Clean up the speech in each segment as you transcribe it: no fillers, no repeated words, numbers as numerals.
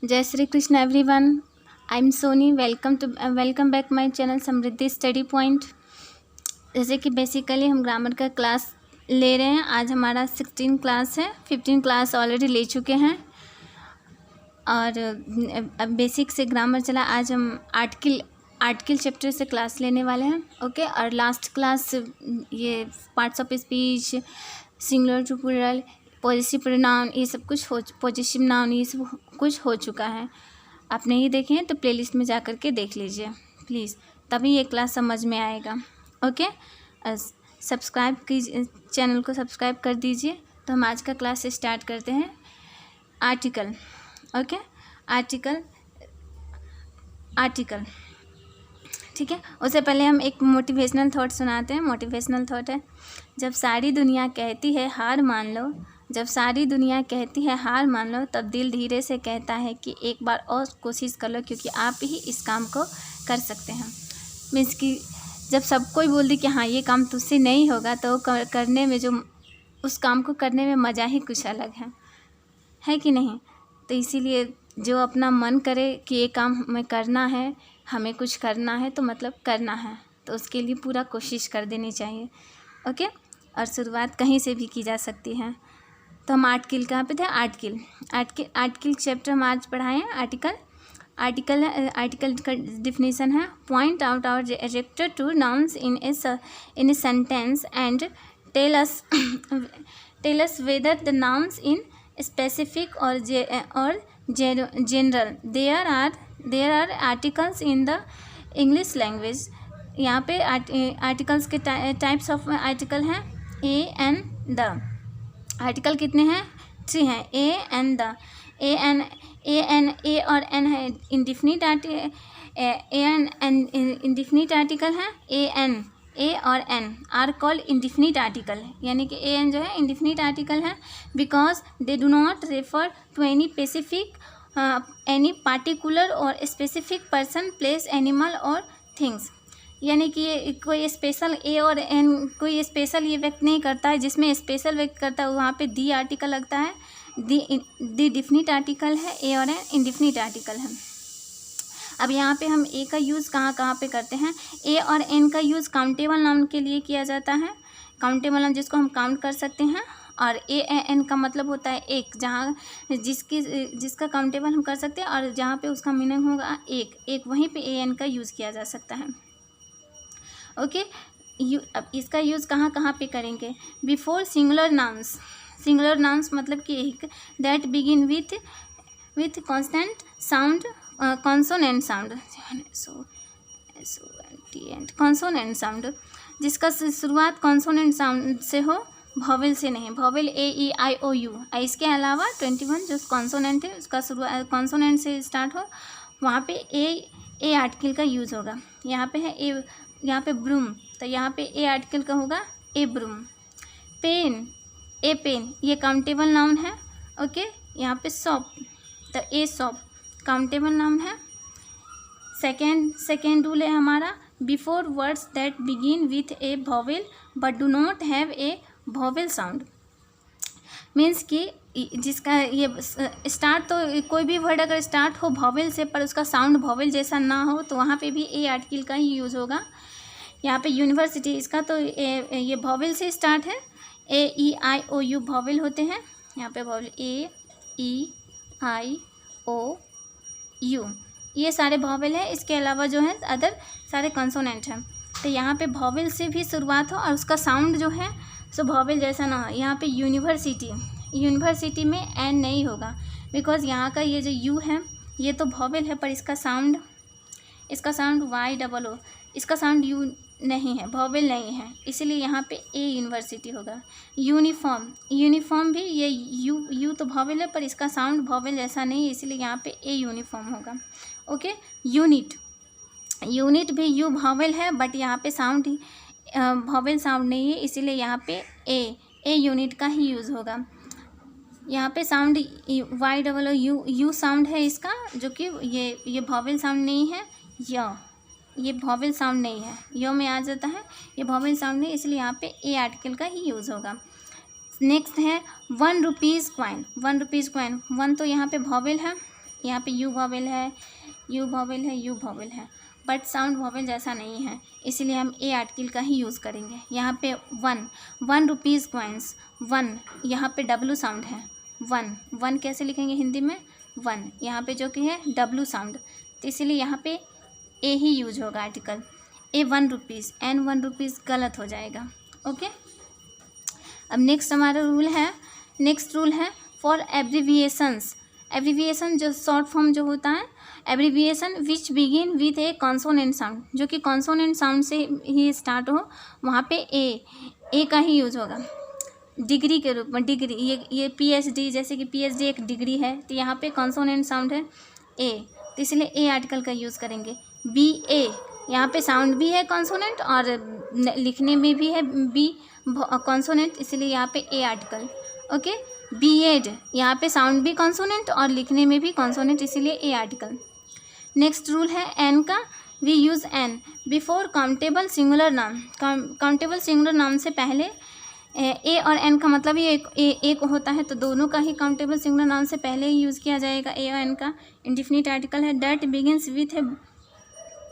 जय Shri Krishna everyone. I am Soni. Welcome back my channel Samriddhi study point. जैसे कि बेसिकली हम ग्रामर का क्लास ले रहे हैं। आज हमारा 16 क्लास है, 15 क्लास ऑलरेडी ले चुके हैं और अब बेसिक से ग्रामर चला। आज हम आर्टिकल चैप्टर से क्लास लेने वाले हैं। ओके। और लास्ट क्लास ये parts of speech, singular to plural, positive pronoun, ये सब कुछ पॉजिटिव नाउन, ये सब कुछ हो चुका है। आप नहीं देखे हैं तो प्लेलिस्ट में जा कर के देख लीजिए प्लीज़, तभी ये क्लास समझ में आएगा। ओके। सब्सक्राइब कीजिए, चैनल को सब्सक्राइब कर दीजिए। तो हम आज का क्लास स्टार्ट करते हैं। आर्टिकल। ओके। आर्टिकल ठीक है। उससे पहले हम एक मोटिवेशनल थॉट सुनाते हैं। मोटिवेशनल थॉट है, जब सारी दुनिया कहती है हार मान लो, जब सारी दुनिया कहती है हार मान लो, तब दिल धीरे से कहता है कि एक बार और कोशिश कर लो, क्योंकि आप ही इस काम को कर सकते हैं। मीन्स कि जब सब कोई बोल दे कि हाँ ये काम तुझसे नहीं होगा, तो करने में जो उस काम को करने में मज़ा ही कुछ अलग है कि नहीं। तो इसीलिए जो अपना मन करे कि ये काम हमें करना है, हमें कुछ करना है, तो मतलब करना है, तो उसके लिए पूरा कोशिश कर देनी चाहिए। ओके। और शुरुआत कहीं से भी की जा सकती है। तो हम आर्टिकल कहाँ पे थे? आर्टिकल चैप्टर हम आज पढ़ाए हैं। आर्टिकल का डिफिनीसन है, point out our adjective to nouns in a sentence and tell us whether the nouns in specific और general. There are articles in the English language. यहाँ पे आर्टिकल्स के टाइप्स ऑफ आर्टिकल हैं A and the. Article कितने हैं? 3 हैं। A and the. ए और N है इंडिफिनिट आर्टिकल। इंडिफिनिट आर्टिकल है। ए और an are called indefinite article, यानी कि ए एन जो है इंडिफिनिट आर्टिकल है, because they do not refer to any specific any particular और स्पेसिफिक पर्सन, प्लेस, एनिमल और थिंग्स। यानी कि ये कोई स्पेशल ए और एन कोई स्पेशल ये व्यक्त नहीं करता है। जिसमें स्पेशल व्यक्त करता है वहाँ पे दी आर्टिकल लगता है। दी डिफिनिट आर्टिकल है, ए और एन इंडिफिनिट आर्टिकल है। अब यहाँ पे हम ए का यूज़ कहाँ पे करते हैं? ए और एन का यूज़ काउंटेबल नाउन के लिए किया जाता है। काउंटेबल नाउन जिसको हम काउंट कर सकते हैं। और ए एन का मतलब होता है एक, जहाँ जिसका काउंटेबल हम कर सकते हैं, और जहाँ पे उसका मीनिंग होगा एक, वहीं पे ए एन का यूज़ किया जा सकता है। ओके। अब इसका यूज़ कहाँ पे करेंगे? Before singular nouns. Singular nouns मतलब कि एक that begin with consonant sound, consonant sound, consonant sound, जिसका शुरुआत कॉन्सोनेंट साउंड से हो, वॉवेल से नहीं। Vowel A E I O U. इसके अलावा 21 जो कॉन्सोनेंट है उसका शुरुआत कॉन्सोनेंट से स्टार्ट हो, वहाँ पे ए आर्टिकल का यूज़ होगा। यहाँ पे है ए, यहाँ पे ब्रूम, तो यहाँ पे ए आर्टिकल का होगा ए ब्रूम। पेन, ए पेन, ये काउंटेबल नाउन है। ओके। यहाँ पे शॉप, तो ए शॉप काउंटेबल नाउन है। सेकेंड रूल है हमारा, before words that begin with A vowel but do not have a vowel sound. Means कि जिसका ये स्टार्ट, तो कोई भी वर्ड अगर स्टार्ट हो वॉवेल से पर उसका साउंड वॉवेल जैसा ना हो, तो वहाँ पे भी ए आर्टिकल का ही यूज़ होगा। यहाँ पे यूनिवर्सिटी, इसका तो ये वॉवेल से स्टार्ट है। ए E I O you vowel होते हैं। यहाँ पे vowel A E I O you, ये सारे वॉवेल है। इसके अलावा जो है अदर सारे कंसोनेंट हैं। तो यहाँ पे वॉवेल से भी शुरुआत हो और उसका साउंड जो है सो वॉवेल जैसा ना हो। यहाँ पे यूनिवर्सिटी में एन नहीं होगा, बिकॉज यहाँ का ये जो यू है ये तो वॉवेल है, पर इसका साउंड वाई डबल ओ, इसका साउंड यू नहीं है, वॉवेल नहीं है, इसीलिए यहाँ पे ए यूनिवर्सिटी होगा। यूनिफॉर्म भी ये यू तो वॉवेल है, पर इसका साउंड वॉवेल जैसा नहीं है, इसीलिए यहाँ पे ए यूनिफॉर्म होगा। ओके। यूनिट भी यू वॉवेल है, बट यहाँ पे साउंड वॉवेल साउंड नहीं है, इसीलिए यहाँ पे ए यूनिट का ही यूज़ होगा। यहाँ पे sound Y double O U sound है इसका, जो कि ये वॉवेल साउंड नहीं है। ये वॉवेल साउंड नहीं है, यो में आ जाता है, ये वॉवेल साउंड नहीं, इसलिए यहाँ पे ए आर्टिकल का ही यूज़ होगा। नेक्स्ट है 1 रुपीज़ कॉइन। 1 रुपीज़ कॉइन, 1 तो यहाँ पे वॉवेल है, यहाँ पे यू वॉवेल है, यू वॉवेल है, यू वॉवेल है, बट साउंड वॉवेल जैसा नहीं है, इसीलिए हम ए आर्टिकल का ही यूज़ करेंगे। यहाँ पे 1 रुपीज़ कॉइन्स, 1 यहाँ पे डब्लू साउंड है, 1 कैसे लिखेंगे हिंदी में 1, यहाँ पे जो कि है डब्लू साउंड, तो इसीलिए यहाँ पे ए ही यूज होगा आर्टिकल। ए 1 रुपीज़, एन 1 रुपीज़ गलत हो जाएगा। ओके, अब नेक्स्ट हमारा नेक्स्ट रूल है फॉर एब्रीविएशंस। एब्रीविएशन जो शॉर्ट फॉर्म जो होता है, abbreviation which begin with A consonant sound, जो कि कॉन्सोनेंट साउंड से ही स्टार्ट हो, वहाँ पे ए का ही यूज होगा। डिग्री के रूप में, डिग्री, ये PhD, जैसे कि PhD एक डिग्री है, तो यहाँ पे कॉन्सोनेंट साउंड है ए, तो इसलिए ए आर्टिकल का यूज़ करेंगे। BA, यहाँ पे साउंड भी है कॉन्सोनेंट और लिखने में भी है बी कॉन्सोनेंट, इसलिए यहाँ पे ए आर्टिकल। ओके, BEd, यहाँ पे साउंड भी कॉन्सोनेंट और लिखने में भी कॉन्सोनेंट, इसीलिए ए आर्टिकल। नेक्स्ट रूल है एन का, we use an before countable singular noun. Countable singular noun से पहले ए और एन का मतलब ये एक होता है, तो दोनों का ही काउंटेबल सिंगुलर नाउन से पहले ही यूज़ किया जाएगा ए और एन का। इंडिफिनिट आर्टिकल है that begins with A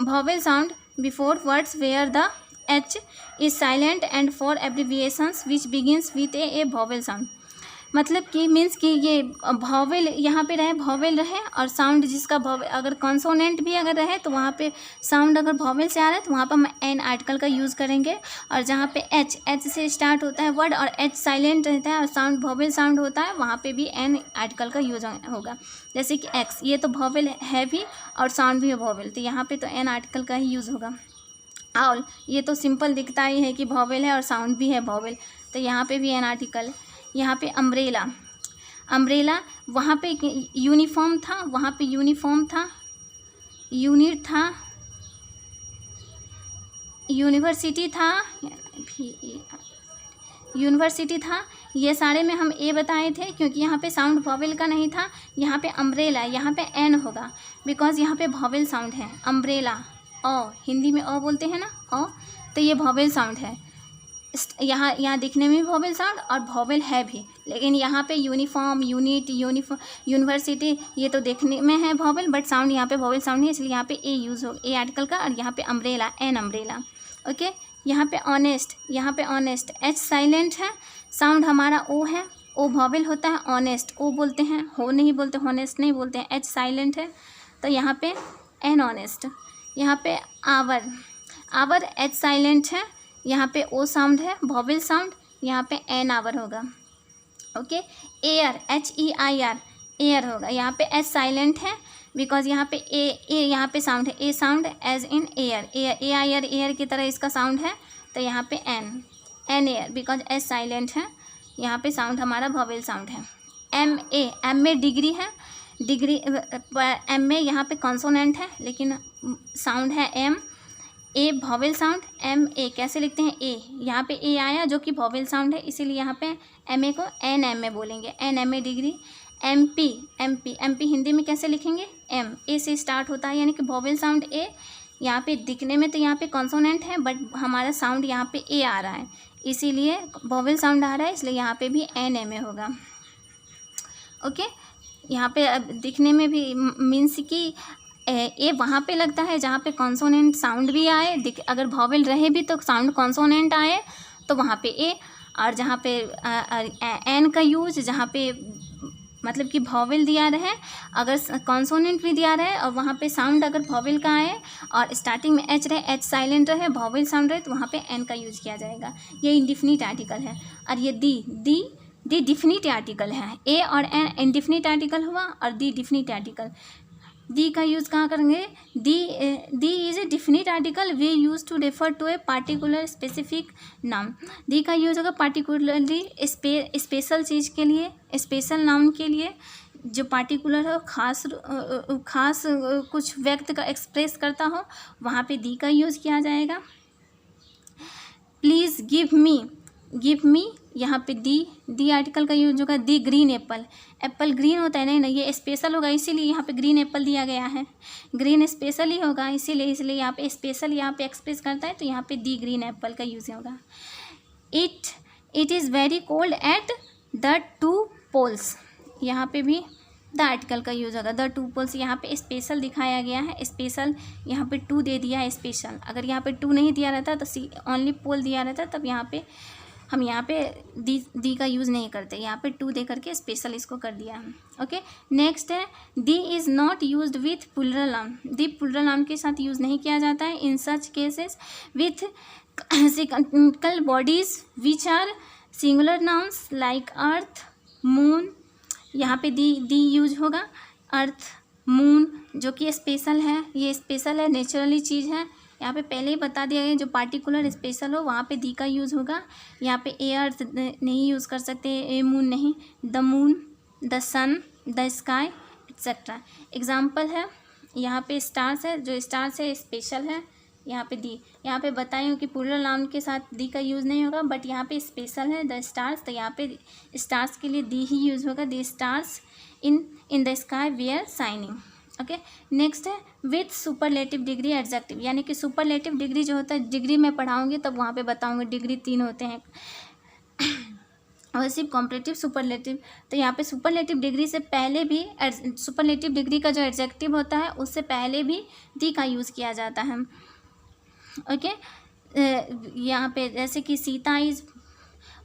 vowel sound before words where the H is silent and for abbreviations which begins with a vowel sound। मतलब कि मीन्स कि ये vowel यहाँ पे रहे, vowel रहे और साउंड जिसका vowel, अगर कॉन्सोनेंट भी अगर रहे तो वहाँ पे साउंड अगर vowel से आ रहा है तो वहाँ पर हम एन आर्टिकल का यूज़ करेंगे, और जहाँ पे एच से स्टार्ट होता है वर्ड और एच साइलेंट रहता है और साउंड vowel साउंड होता है, वहाँ पे भी एन आर्टिकल का यूज होगा। जैसे कि एक्स, ये तो vowel है भी और साउंड भी है vowel, तो यहाँ पे तो एन आर्टिकल का ही यूज़ होगा। ऑल, ये तो सिंपल दिखता ही है कि vowel है और साउंड भी है vowel, तो यहाँ पे भी एन आर्टिकल। यहाँ पे अम्ब्रेला, अम्ब्रेला वहाँ पे यूनिफॉर्म था, वहाँ पे यूनिफॉर्म था, यूनिट था, यूनिवर्सिटी था, यूनिवर्सिटी था, ये सारे में हम ए बताए थे क्योंकि यहाँ पे साउंड वॉवेल का नहीं था। यहाँ पे अम्ब्रेला, यहाँ पे एन होगा बिकॉज यहाँ पे वॉवेल साउंड है। अम्ब्रेला, ओ, हिंदी में ओ बोलते हैं ना, ओ, तो ये वॉवेल साउंड है। यहाँ दिखने में भी वॉवेल साउंड और वॉवेल है भी, लेकिन यहाँ पे यूनिफॉर्म, यूनिट, यूनिवर्सिटी, ये तो देखने में है वॉवेल बट साउंड यहाँ पे वॉवेल साउंड है, इसलिए यहाँ पे ए यूज़ हो, ए आर्टिकल का। और यहाँ पे अम्ब्रेला, एन अम्ब्रेला। ओके, यहाँ पे ऑनेस्ट, यहाँ पे ऑनेस्ट, एच साइलेंट है, साउंड हमारा ओ है, ओ वॉवेल होता है, ऑनेस्ट ओ बोलते हैं, हो नहीं बोलते, हॉनेस्ट नहीं बोलते हैं, एच साइलेंट है, तो यहाँ पे एन ऑनेस्ट। यहाँ पे आवर, आवर एच साइलेंट है, यहाँ पे ओ साउंड है, वॉवेल साउंड, यहाँ पे एन आवर होगा। ओके, एयर, HEIR, एयर होगा, यहाँ पे एच साइलेंट है बिकॉज यहाँ पे ए यहाँ पे साउंड है, a sound as in air, AIR, air की तरह इसका साउंड है, तो यहाँ पे an air because H silent है, यहाँ पे साउंड हमारा वॉवेल साउंड है। एम में डिग्री है, डिग्री एम में यहाँ पे कॉन्सोनेंट है लेकिन साउंड है M. A vowel sound, MA कैसे लिखते हैं, ए, यहाँ पे ए आया जो कि वॉवेल साउंड है, इसीलिए यहाँ पे MA को NMA बोलेंगे, NMA डिग्री। MP हिंदी में कैसे लिखेंगे, M, ए से स्टार्ट होता है यानी कि वॉवेल साउंड ए। यहाँ पे दिखने में तो यहाँ पे कॉन्सोनेंट है बट हमारा साउंड यहाँ पे ए आ रहा है, इसीलिए वॉवेल साउंड आ रहा है, इसलिए यहाँ पे भी NMA होगा। ओके, यहाँ पे दिखने में भी मीन्स कि ए वहाँ पे लगता है जहाँ पे कॉन्सोनेंट साउंड भी आए, अगर वॉवेल रहे भी तो साउंड कॉन्सोनेंट आए तो वहाँ पे ए, और जहाँ पे एन का यूज जहाँ पे मतलब कि वॉवेल दिया रहे, अगर कॉन्सोनेंट भी दिया रहे और वहाँ पे साउंड अगर वॉवेल का आए और स्टार्टिंग में एच रहे, एच साइलेंट रहे, वॉवेल साउंड रहे, तो वहाँ पे एन का यूज किया जाएगा। ये इंडिफिनिट आर्टिकल है। और ये दी डिफिनिट आर्टिकल है। ए और एन इंडिफिनिट आर्टिकल हुआ और दी डिफिनिट आर्टिकल। दी का यूज़ कहाँ करेंगे, the is a definite article we use to refer to a particular specific noun. The का यूज़ होगा पार्टिकुलरली स्पेशल चीज़ के लिए, स्पेशल नाउन के लिए जो पार्टिकुलर हो, खास कुछ व्यक्त का एक्सप्रेस करता हो, वहाँ पे दी का यूज़ किया जाएगा। प्लीज़ गिव मी यहाँ पे दी आर्टिकल का यूज होगा। दी ग्रीन एप्पल, एप्पल ग्रीन होता है नहीं ना, ये स्पेशल होगा इसीलिए यहाँ पे ग्रीन एप्पल दिया गया है, ग्रीन स्पेशल ही होगा इसीलिए यहाँ पे स्पेशल यहाँ पे एक्सप्रेस करता है, तो यहाँ पे दी ग्रीन एप्पल का यूज़ होगा। It is very cold at the 2 poles, यहाँ पे भी द आर्टिकल का यूज़ होगा। द टू पोल्स यहाँ पे स्पेशल दिखाया गया है, स्पेशल यहाँ पे टू दे दिया है स्पेशल। अगर यहाँ पे टू नहीं दिया रहता तो ओनली पोल दिया रहता, तब यहाँ पे हम यहाँ पे दी का यूज़ नहीं करते, यहाँ पे टू दे करके स्पेशल इसको कर दिया है। ओके, नेक्स्ट है the is not used with plural noun. The plural noun के साथ यूज़ नहीं किया जाता है in such cases with sequel bodies which are singular nouns like earth moon. यहाँ पे दी यूज होगा। अर्थ मून जो कि स्पेशल है, ये स्पेशल है, नेचुरली चीज़ है। यहाँ पे पहले ही बता दिया गया जो पार्टिकुलर स्पेशल हो वहाँ पे दी का यूज़ होगा। यहाँ पे ए अर्थ नहीं यूज़ कर सकते, ए मून नहीं, the moon, the sun, the sky etcetera. Example है यहाँ पे स्टार्स है, जो स्टार्स है स्पेशल है। यहाँ पे दी, यहाँ पे बताई हूँ कि प्लूरल नाउन के साथ दी का यूज़ नहीं होगा, बट यहाँ पे स्पेशल है द स्टार्स, तो यहाँ पे स्टार्स के लिए दी ही यूज़ होगा। The stars in the sky were shining. Okay, next है विथ सुपरलेटिव डिग्री एडजेक्टिव, यानी कि सुपरलेटिव डिग्री जो होता है डिग्री में पढ़ाऊँगी तब वहाँ पे बताऊँगी। डिग्री 3 होते हैं और सिर्फ कॉम्परेटिव सुपरलेटिव। तो यहाँ पे सुपरलेटिव डिग्री से पहले भी सुपरलेटिव डिग्री का जो एडजेक्टिव होता है उससे पहले भी दी का यूज़ किया जाता है। ओके, यहाँ पे जैसे कि Sita is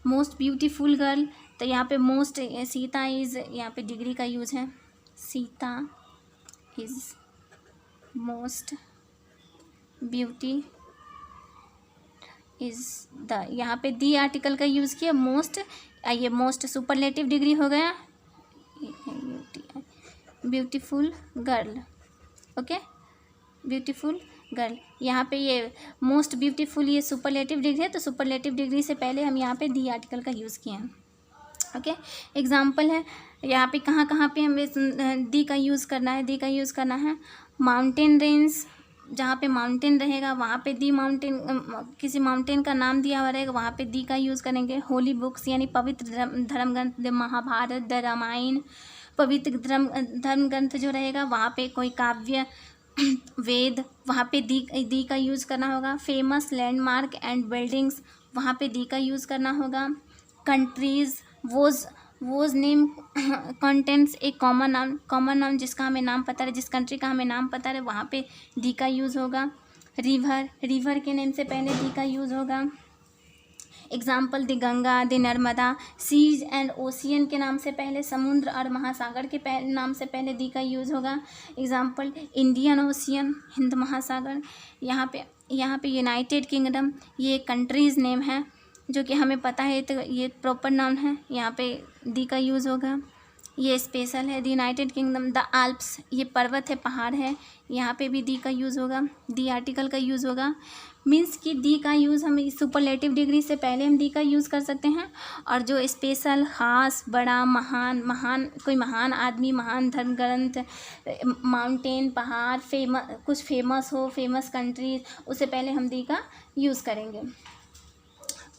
most beautiful girl, तो यहाँ पे मोस्ट, सीता इज़ यहाँ पे डिग्री का यूज़ है। Sita is most beauty is the, यहाँ पे दी आर्टिकल का यूज़ किया। मोस्ट, ये मोस्ट सुपरलेटिव डिग्री हो गया। Beautiful girl, okay, beautiful girl. यहाँ पे ये मोस्ट ब्यूटीफुल ये सुपरलेटिव डिग्री है, तो सुपरलेटिव डिग्री से पहले हम यहाँ पे दी आर्टिकल का यूज़ किए हैं। ओके, एग्जाम्पल है यहाँ पे कहाँ पे हमें दी का यूज़ करना है। दी का यूज़ करना है माउंटेन रेंज, जहाँ पे माउंटेन रहेगा वहाँ पे दी, माउंटेन किसी माउंटेन का नाम दिया हुआ रहेगा वहाँ पे दी का यूज़ करेंगे। होली बुक्स यानी पवित्र धर्म ग्रंथ, द महाभारत, द रामायण, पवित्र धर्म ग्रंथ जो रहेगा वहाँ पे कोई काव्य, वेद, वहाँ पे दी का यूज़ करना होगा। फेमस लैंडमार्क एंड बिल्डिंग्स, वहाँ पे दी का यूज़ करना होगा। Countries, whose name contents a common noun जिसका हमें नाम पता है, जिस कंट्री का हमें नाम पता है वहाँ पे दी का यूज़ होगा। रिवर के नेम से पहले दी का यूज़ होगा। Example the Ganga, the Narmada. Seas and ocean के नाम से पहले, समुद्र और महासागर के नाम से पहले दी का यूज़ होगा। एग्जाम्पल इंडियन ओशियन, हिंद महासागर। यहाँ पे यूनाइटेड किंगडम, ये कंट्रीज़ नेम है जो कि हमें पता है, तो ये प्रॉपर नाउन है, यहाँ पे दी का यूज़ होगा। ये स्पेशल है, the United kingdom. The Alps, ये पर्वत है, पहाड़ है, यहाँ पे भी दी का यूज़ होगा। दी आर्टिकल का यूज़ होगा। मीन्स कि दी का यूज़ हम सुपरलेटिव डिग्री से पहले हम दी का यूज़ कर सकते हैं, और जो स्पेशल, ख़ास, बड़ा, महान कोई महान आदमी, महान धर्म ग्रंथ, माउंटेन, पहाड़, कुछ फेमस हो, फेमस कंट्रीज, उससे पहले हम दी का यूज़ करेंगे।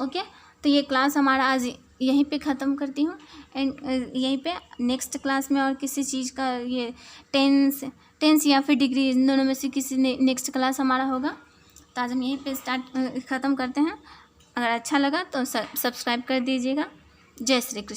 ओके, तो ये क्लास हमारा आज यहीं पे ख़त्म करती हूँ। एंड यहीं पे नेक्स्ट क्लास में और किसी चीज़ का ये टेंस या फिर डिग्री, इन दोनों में से किसी नेक्स्ट क्लास हमारा होगा। तो आज हम यहीं पे ख़त्म करते हैं। अगर अच्छा लगा तो सब्सक्राइब कर दीजिएगा। जय श्री कृष्ण।